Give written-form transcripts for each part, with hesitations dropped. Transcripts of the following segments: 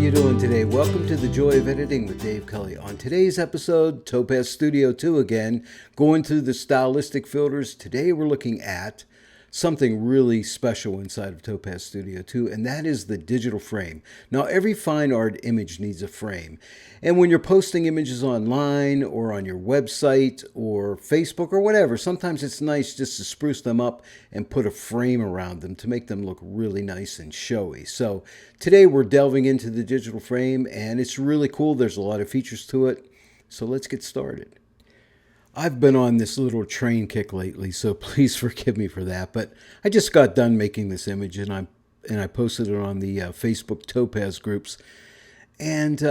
you doing today? Welcome to The Joy of Editing with Dave Kelly. On today's episode, Topaz Studio 2 again, going through the stylistic filters. Today we're looking at something really special inside of Topaz Studio 2, and that is the digital frame. Now, every fine art image needs a frame. And when you're posting images online or on your website or Facebook or whatever, sometimes it's nice just to spruce them up and put a frame around them to make them look really nice and showy. So today we're delving into the digital frame, and it's really cool. There's a lot of features to it. So let's get started. I've been on this little train kick lately, so please forgive me for that. But I just got done making this image, and I posted it on the Facebook Topaz groups. And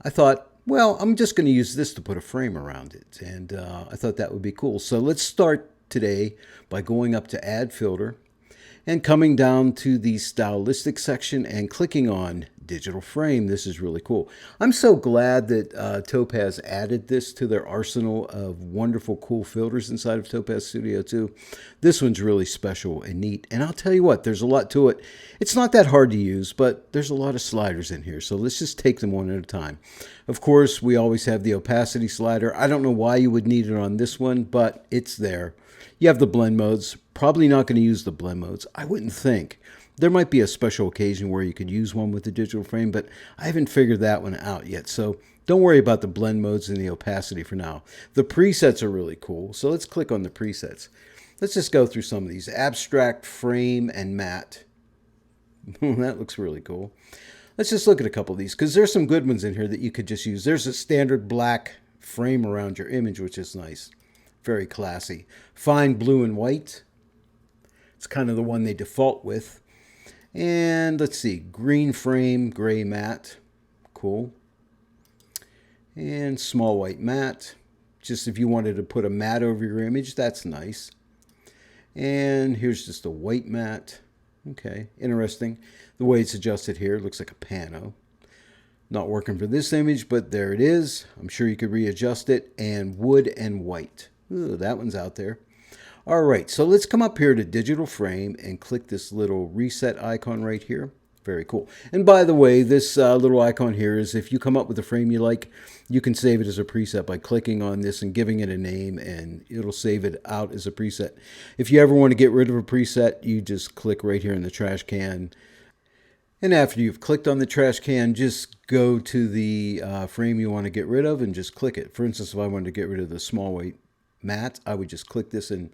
I thought, well, I'm just going to use this to put a frame around it. And I thought that would be cool. So let's start today by going up to Add Filter and coming down to the Stylistic section and clicking on Digital Frame. This is really cool. I'm so glad that Topaz added this to their arsenal of wonderful, cool filters inside of Topaz Studio 2. This one's really special and neat. And I'll tell you what, there's a lot to it. It's not that hard to use, but there's a lot of sliders in here. So let's just take them one at a time. Of course, we always have the opacity slider. I don't know why you would need it on this one, but it's there. You have the blend modes. Probably not going to use the blend modes. I wouldn't think. There might be a special occasion where you could use one with the digital frame, but I haven't figured that one out yet. So don't worry about the blend modes and the opacity for now. The presets are really cool. So let's click on the presets. Let's just go through some of these. Abstract, frame, and matte. That looks really cool. Let's just look at a couple of these because there's some good ones in here that you could just use. There's a standard black frame around your image, which is nice. Very classy. Fine blue and white. It's kind of the one they default with. And let's see, green frame, gray matte. Cool. And small white matte. Just if you wanted to put a matte over your image, that's nice. And here's just a white matte. Okay, interesting. The way it's adjusted here, it looks like a pano. Not working for this image, but there it is. I'm sure you could readjust it. And wood and white. Ooh, that one's out there. All right, so let's come up here to Digital Frame and click this little reset icon right here. Very cool. And by the way, this little icon here is if you come up with a frame you like, you can save it as a preset by clicking on this and giving it a name, and it'll save it out as a preset. If you ever want to get rid of a preset, you just click right here in the trash can. And after you've clicked on the trash can, just go to the frame you want to get rid of and just click it. For instance, if I wanted to get rid of the small white matte, I would just click this and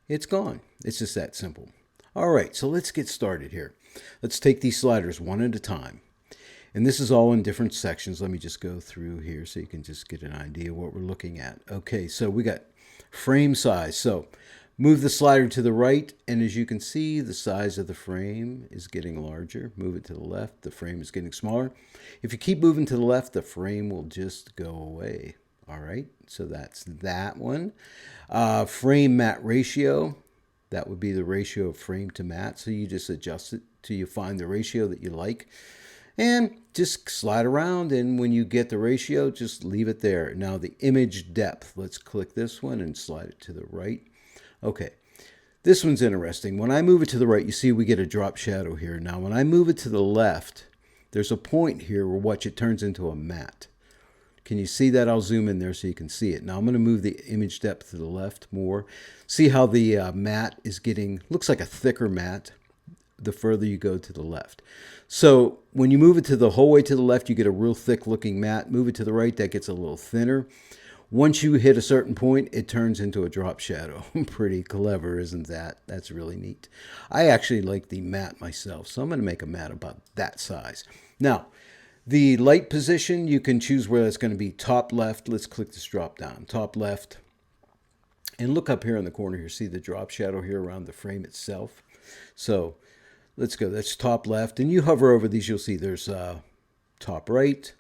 it's gone. It's just that simple. All right, so let's get started here. Let's take these sliders one at a time. And this is all in different sections. Let me just go through here so you can just get an idea of what we're looking at. Okay, so we got frame size. So move the slider to the right, and as you can see, the size of the frame is getting larger. Move it to the left, the frame is getting smaller. If you keep moving to the left, the frame will just go away. All right, so that's that one. Frame matte ratio, that would be the ratio of frame to matte. So you just adjust it till you find the ratio that you like. And just slide around, and when you get the ratio, just leave it there. Now the image depth, let's click this one and slide it to the right. Okay, this one's interesting. When I move it to the right, you see we get a drop shadow here. Now when I move it to the left, there's a point here where watch it turns into a matte. Can you see that? I'll zoom in there so you can see it. Now I'm going to move the image depth to the left more. See how the matte is getting, looks like a thicker matte the further you go to the left. So when you move it to the whole way to the left, you get a real thick looking matte. Move it to the right, that gets a little thinner. Once you hit a certain point, it turns into a drop shadow. Pretty clever, isn't that? That's really neat. I actually like the matte myself, so I'm going to make a matte about that size. Now, the light position, you can choose where that's going to be. Top left, let's click this drop down. Top left. And look up here in the corner here. See the drop shadow here around the frame itself. So let's go. That's top left. And you hover over these, you'll see there's top right,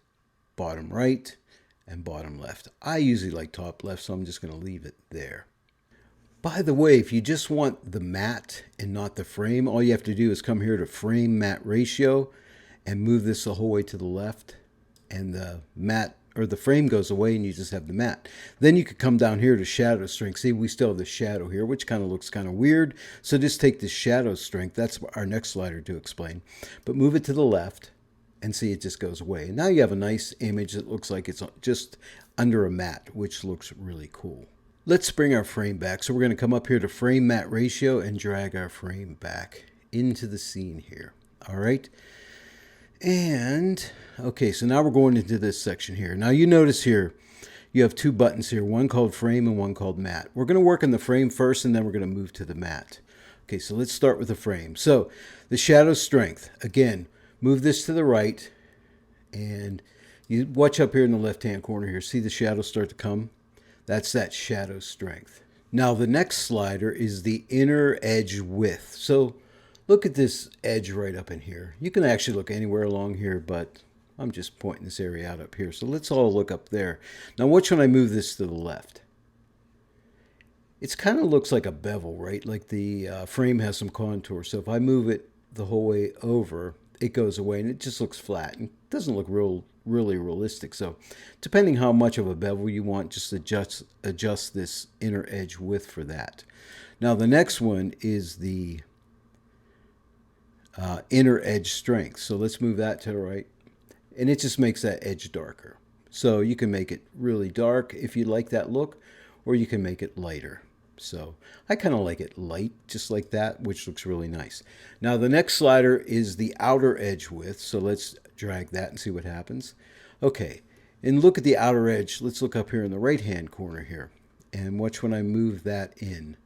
and bottom left. I usually like top left, so I'm just going to leave it there. By the way, if you just want the matte and not the frame, all you have to do is come here to frame matte ratio and move this the whole way to the left, and the matte or the frame goes away and you just have the matte. Then you could come down here to shadow strength. See, we still have the shadow here, which kind of looks kind of weird. So just take the shadow strength. That's our next slider to explain. But move it to the left and see, it just goes away. And now you have a nice image that looks like it's just under a mat, which looks really cool. Let's bring our frame back. So we're going to come up here to frame mat ratio and drag our frame back into the scene here. All right. And okay, so now we're going into this section here. Now you notice here, you have two buttons here, one called frame and one called mat. We're going to work on the frame first, and then we're going to move to the mat. Okay, so let's start with the frame. So the shadow strength, again, move this to the right, and you watch up here in the left-hand corner here. See the shadows start to come? That's that shadow strength. Now the next slider is the inner edge width. So look at this edge right up in here. You can actually look anywhere along here, but I'm just pointing this area out up here. So let's all look up there. Now watch when I move this to the left. It kind of looks like a bevel, right? Like the frame has some contour. So if I move it the whole way over, it goes away and it just looks flat and doesn't look really realistic. So depending how much of a bevel you want, just adjust this inner edge width for that. Now the next one is the inner edge strength. So let's move that to the right. And it just makes that edge darker. So you can make it really dark if you like that look, or you can make it lighter. So I kind of like it light, just like that, which looks really nice. Now the next slider is the outer edge width. So let's drag that and see what happens. Okay, and look at the outer edge. Let's look up here in the right-hand corner here. And watch when I move that in.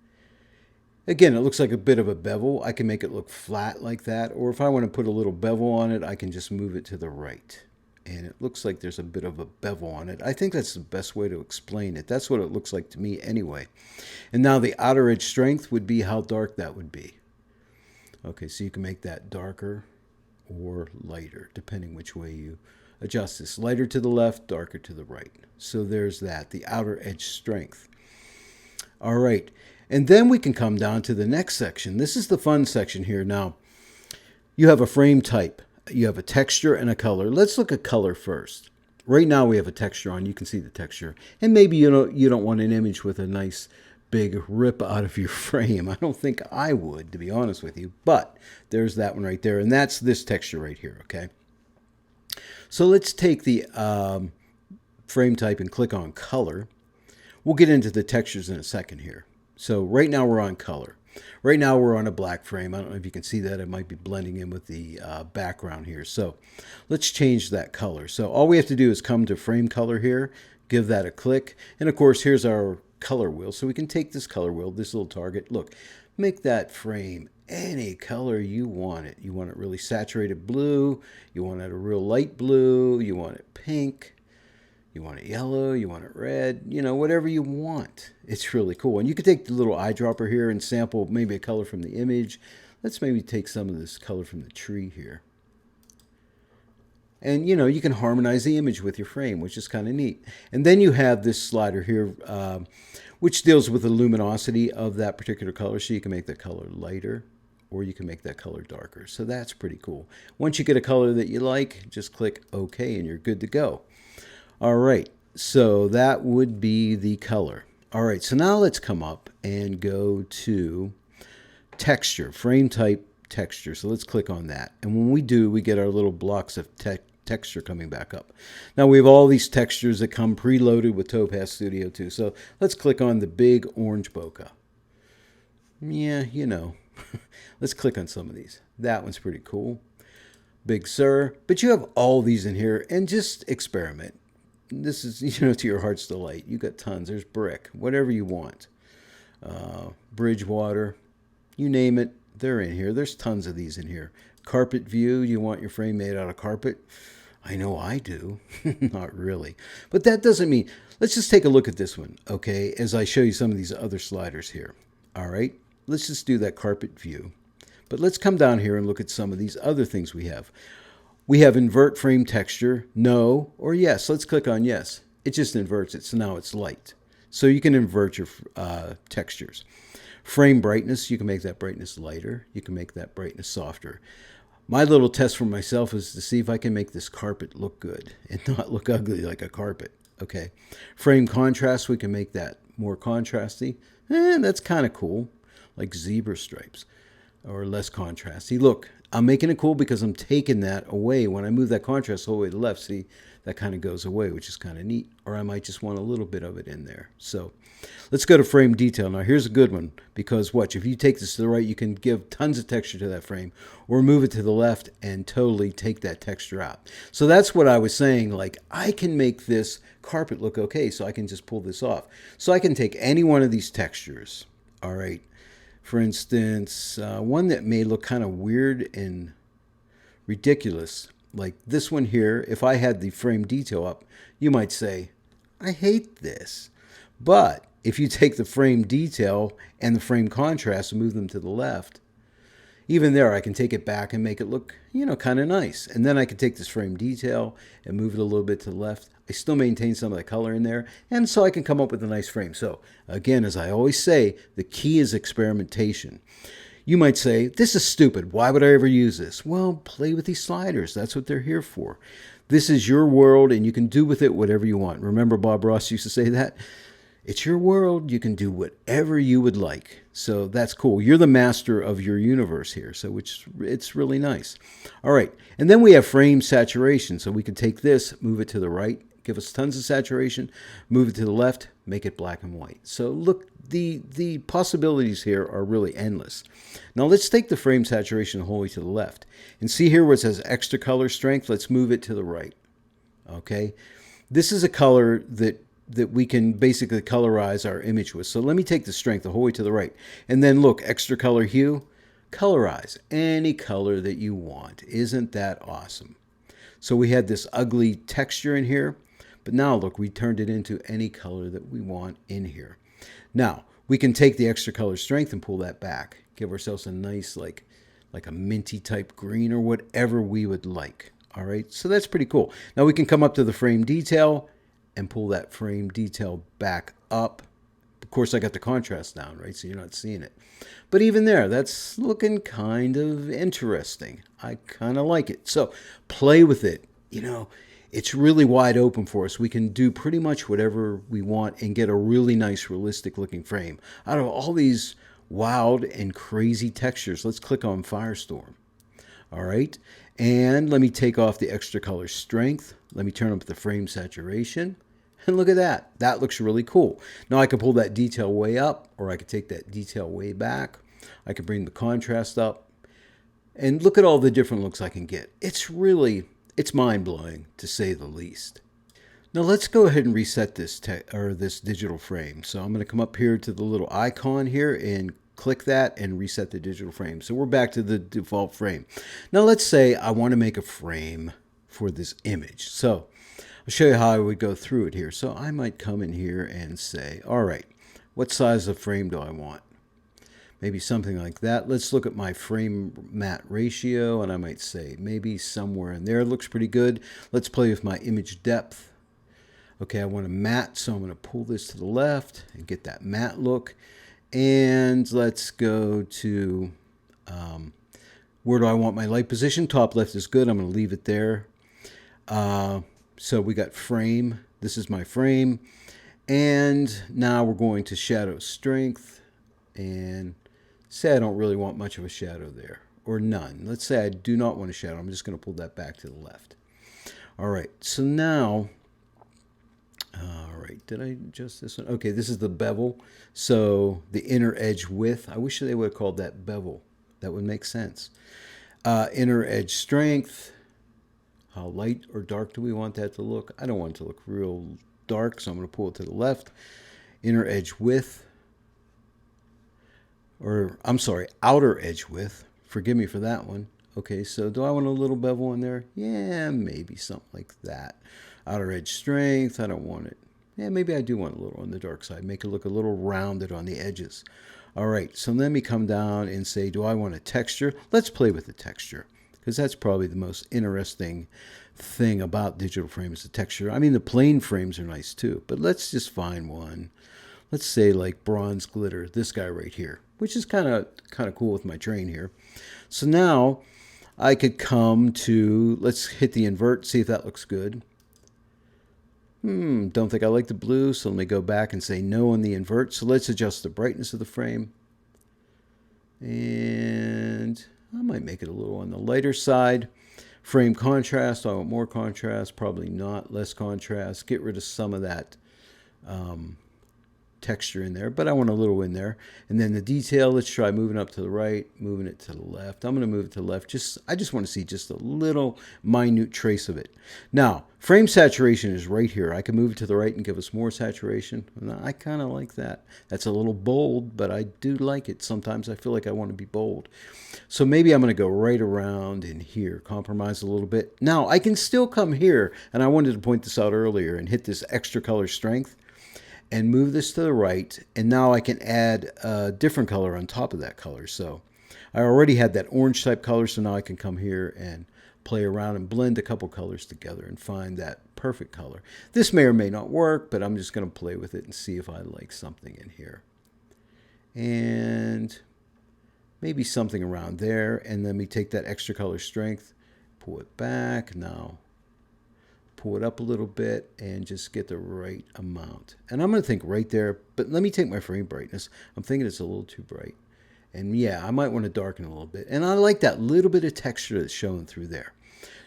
Again, it looks like a bit of a bevel. I can make it look flat like that. Or if I want to put a little bevel on it, I can just move it to the right. And it looks like there's a bit of a bevel on it. I think that's the best way to explain it. That's what it looks like to me anyway. And now the outer edge strength would be how dark that would be. Okay, so you can make that darker or lighter, depending which way you adjust this. Lighter to the left, darker to the right. So there's that, the outer edge strength. All right, and then we can come down to the next section. This is the fun section here. Now, you have a frame type. You have a texture and a color. Let's look at color first. Right now we have a texture on. You can see the texture. And maybe you don't want an image with a nice big rip out of your frame. I don't think I would, to be honest with you. But there's that one right there. And that's this texture right here, okay? So let's take the frame type and click on color. We'll get into the textures in a second here. So right now we're on color. Right now we're on a black frame. I don't know if you can see that. It might be blending in with the background here. So let's change that color. So all we have to do is come to frame color here, give that a click. And of course, here's our color wheel. So we can take this color wheel, this little target. Look, make that frame any color you want it. You want it really saturated blue. You want it a real light blue. You want it pink. You want it yellow, you want it red, you know, whatever you want. It's really cool. And you can take the little eyedropper here and sample maybe a color from the image. Let's maybe take some of this color from the tree here. And, you know, you can harmonize the image with your frame, which is kind of neat. And then you have this slider here, which deals with the luminosity of that particular color. So you can make the color lighter, or you can make that color darker. So that's pretty cool. Once you get a color that you like, just click OK and you're good to go. All right, so that would be the color. All right, so now let's come up and go to texture, frame type texture. So let's click on that. And when we do, we get our little blocks of texture coming back up. Now we have all these textures that come preloaded with Topaz Studio 2. So let's click on the big orange bokeh. Yeah, you know, let's click on some of these. That one's pretty cool. Big Sur. But you have all these in here and just experiment. This is, you know, to your heart's delight. You got tons. There's brick, whatever you want. Bridgewater, you name it, they're in here. There's tons of these in here. Carpet view, you want your frame made out of carpet? I know I do. Not really. But that doesn't mean, let's just take a look at this one, okay, as I show you some of these other sliders here. All right, let's just do that carpet view. But let's come down here and look at some of these other things we have. We have invert frame texture, no, or yes. Let's click on yes. It just inverts it, so now it's light. So you can invert your textures. Frame brightness, you can make that brightness lighter. You can make that brightness softer. My little test for myself is to see if I can make this carpet look good and not look ugly like a carpet. Okay. Frame contrast, we can make that more contrasty. And that's kind of cool, like zebra stripes. Or less contrasty. Look, I'm making it cool because I'm taking that away. When I move that contrast all the way to the left, see, that kind of goes away, which is kind of neat. Or I might just want a little bit of it in there. So let's go to frame detail. Now here's a good one, because watch, if you take this to the right, you can give tons of texture to that frame, or move it to the left and totally take that texture out. So that's what I was saying, like I can make this carpet look okay, so I can just pull this off. So I can take any one of these textures, all right. For instance, one that may look kind of weird and ridiculous, like this one here. If I had the frame detail up, you might say, I hate this. But if you take the frame detail and the frame contrast and move them to the left, even there I can take it back and make it look, kind of nice. And then I can take this frame detail and move it a little bit to the left. I still maintain some of the color in there, and so I can come up with a nice frame. So again, as I always say, the key is experimentation. You might say, this is stupid. Why would I ever use this? Well, play with these sliders. That's what they're here for. This is your world, and you can do with it whatever you want. Remember Bob Ross used to say that? It's your world. You can do whatever you would like. So that's cool. You're the master of your universe here. So it's really nice. All right. And then we have frame saturation. So we can take this, move it to the right, give us tons of saturation, move it to the left, make it black and white. So look, the possibilities here are really endless. Now let's take the frame saturation the whole way to the left. And see here where it says extra color strength? Let's move it to the right. Okay. This is a color that we can basically colorize our image with. So let me take the strength the whole way to the right. And then look, extra color hue, colorize any color that you want. Isn't that awesome? So we had this ugly texture in here, but now look, we turned it into any color that we want in here. Now, we can take the extra color strength and pull that back. Give ourselves a nice, like a minty type green or whatever we would like. All right, so that's pretty cool. Now we can come up to the frame detail and pull that frame detail back up. Of course, I got the contrast down, right? So you're not seeing it. But even there, that's looking kind of interesting. I kind of like it. So play with it. It's really wide open for us. We can do pretty much whatever we want and get a really nice, realistic looking frame out of all these wild and crazy textures. Let's click on Firestorm. All right. And let me take off the extra color strength. Let me turn up the frame saturation. And look at that. That looks really cool. Now I can pull that detail way up, or I could take that detail way back. I can bring the contrast up. And look at all the different looks I can get. It's mind-blowing, to say the least. Now let's go ahead and reset this digital frame. So I'm going to come up here to the little icon here and click that and reset the digital frame. So we're back to the default frame. Now let's say I want to make a frame for this image. So I'll show you how I would go through it here. So I might come in here and say, all right, what size of frame do I want? Maybe something like that. Let's look at my frame matte ratio, and I might say maybe somewhere in there. It looks pretty good. Let's play with my image depth. Okay, I want a matte, so I'm going to pull this to the left and get that matte look. And let's go to where do I want my light position? Top left is good. I'm going to leave it there. So we got frame. This is my frame. And now we're going to shadow strength. And say I don't really want much of a shadow there, or none. Let's say I do not want a shadow. I'm just going to pull that back to the left. All right, so now, all right, did I adjust this one? Okay, this is the bevel. So the inner edge width, I wish they would have called that bevel. That would make sense. Inner edge strength, how light or dark do we want that to look? I don't want it to look real dark, so I'm going to pull it to the left. Inner edge width, or I'm sorry, outer edge width. Forgive me for that one. Okay, so do I want a little bevel in there? Yeah, maybe something like that. Outer edge strength, I don't want it. Yeah, maybe I do want a little on the dark side. Make it look a little rounded on the edges. All right, so let me come down and say, do I want a texture? Let's play with the texture, because that's probably the most interesting thing about digital frames, the texture. I mean, the plain frames are nice too, but let's just find one. Let's say like bronze glitter, this guy right here, which is kind of cool with my train here. So now I could come to, let's hit the invert, see if that looks good. Don't think I like the blue, so let me go back and say no on the invert. So let's adjust the brightness of the frame. And I might make it a little on the lighter side. Frame contrast, I want more contrast, probably not, less contrast. Get rid of some of that texture in there, but I want a little in there. And then the detail, let's try moving up to the right, moving it to the left. I'm going to move it to the left. I just want to see just a little minute trace of it. Now, frame saturation is right here. I can move it to the right and give us more saturation. And I kind of like that. That's a little bold, but I do like it. Sometimes I feel like I want to be bold. So maybe I'm going to go right around in here, compromise a little bit. Now, I can still come here, and I wanted to point this out earlier, and hit this extra color strength and move this to the right, and now I can add a different color on top of that color. So I already had that orange type color, so now I can come here and play around and blend a couple colors together and find that perfect color. This may or may not work, but I'm just going to play with it and see if I like something in here. And maybe something around there, and then we take that extra color strength, pull it back, now pull it up a little bit and just get the right amount. And I'm going to think right there, but let me take my frame brightness. I'm thinking it's a little too bright. And yeah, I might want to darken a little bit. And I like that little bit of texture that's showing through there.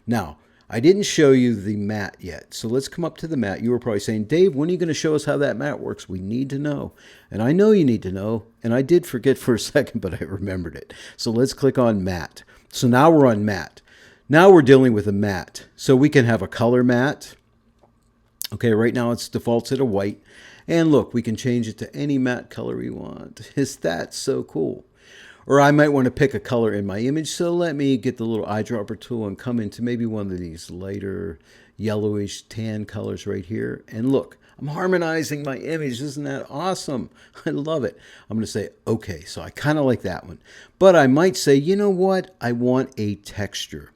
Now, I didn't show you the matte yet. So let's come up to the matte. You were probably saying, Dave, when are you going to show us how that matte works? We need to know. And I know you need to know. And I did forget for a second, but I remembered it. So let's click on matte. So now we're on matte. Now we're dealing with a matte. So we can have a color matte. Okay, right now it's defaults at a white. And look, we can change it to any matte color we want. Is that so cool? Or I might want to pick a color in my image. So let me get the little eyedropper tool and come into maybe one of these lighter yellowish tan colors right here. And look, I'm harmonizing my image. Isn't that awesome? I love it. I'm going to say, okay, so I kind of like that one. But I might say, you know what? I want a texture.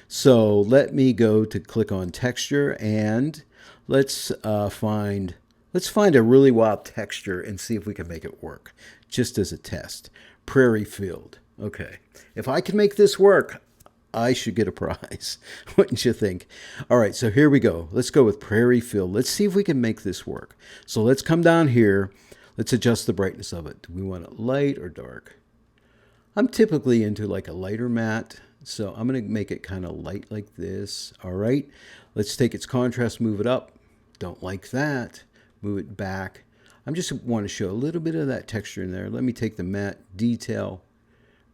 So let me go to click on texture, and let's find a really wild texture and see if we can make it work, just as a test. Prairie field. Okay, if I can make this work, I should get a prize. Wouldn't you think? All right, so here we go. Let's go with prairie field. Let's see if we can make this work. So let's come down here. Let's adjust the brightness of it. Do we want it light or dark? I'm typically into like a lighter matte. So I'm going to make it kind of light like this. All right. Let's take its contrast, move it up. Don't like that. Move it back. I just want to show a little bit of that texture in there. Let me take the matte detail,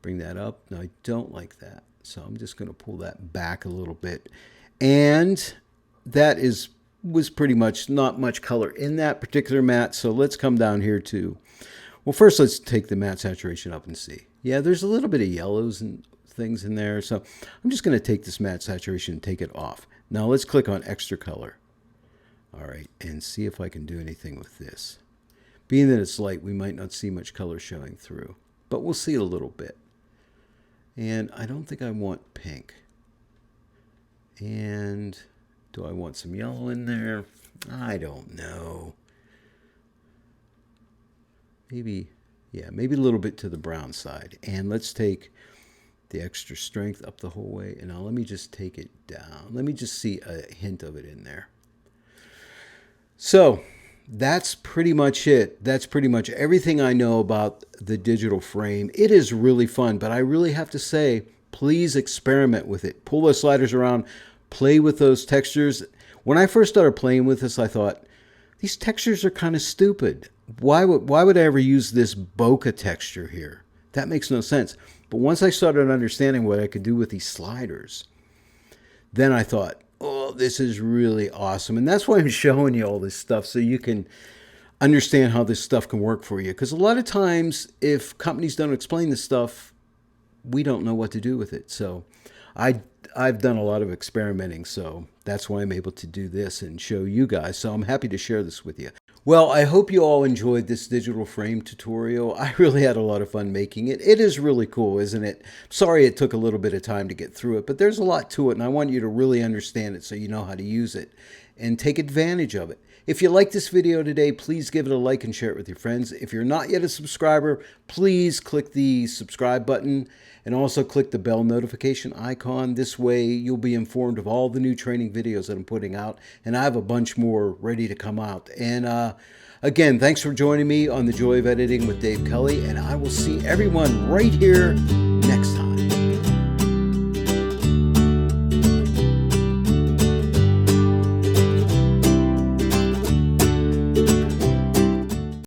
bring that up. No, I don't like that. So I'm just going to pull that back a little bit. And that was pretty much not much color in that particular matte. So let's come down here to, well, first let's take the matte saturation up and see. Yeah, there's a little bit of yellows and things in there. So I'm just going to take this matte saturation and take it off. Now let's click on extra color. All right, and see if I can do anything with this. Being that it's light, we might not see much color showing through, but we'll see a little bit. And I don't think I want pink. And do I want some yellow in there? I don't know. Maybe, yeah, maybe a little bit to the brown side. And let's take the extra strength up the whole way. And now let me just take it down. Let me just see a hint of it in there. So that's pretty much it. That's pretty much everything I know about the digital frame. It is really fun, but I really have to say, please experiment with it. Pull those sliders around, play with those textures. When I first started playing with this, I thought, these textures are kind of stupid. Why would I ever use this bokeh texture here? That makes no sense. But once I started understanding what I could do with these sliders, then I thought, oh, this is really awesome. And that's why I'm showing you all this stuff, so you can understand how this stuff can work for you. Because a lot of times, if companies don't explain this stuff, we don't know what to do with it. So I've done a lot of experimenting, so that's why I'm able to do this and show you guys. So I'm happy to share this with you. Well, I hope you all enjoyed this digital frame tutorial. I really had a lot of fun making it. It is really cool, isn't it? Sorry it took a little bit of time to get through it, but there's a lot to it, and I want you to really understand it so you know how to use it and take advantage of it. If you like this video today, please give it a like and share it with your friends. If you're not yet a subscriber, please click the subscribe button and also click the bell notification icon. This way you'll be informed of all the new training videos that I'm putting out, and I have a bunch more ready to come out. And again, thanks for joining me on The Joy of Editing with Dave Kelly, and I will see everyone right here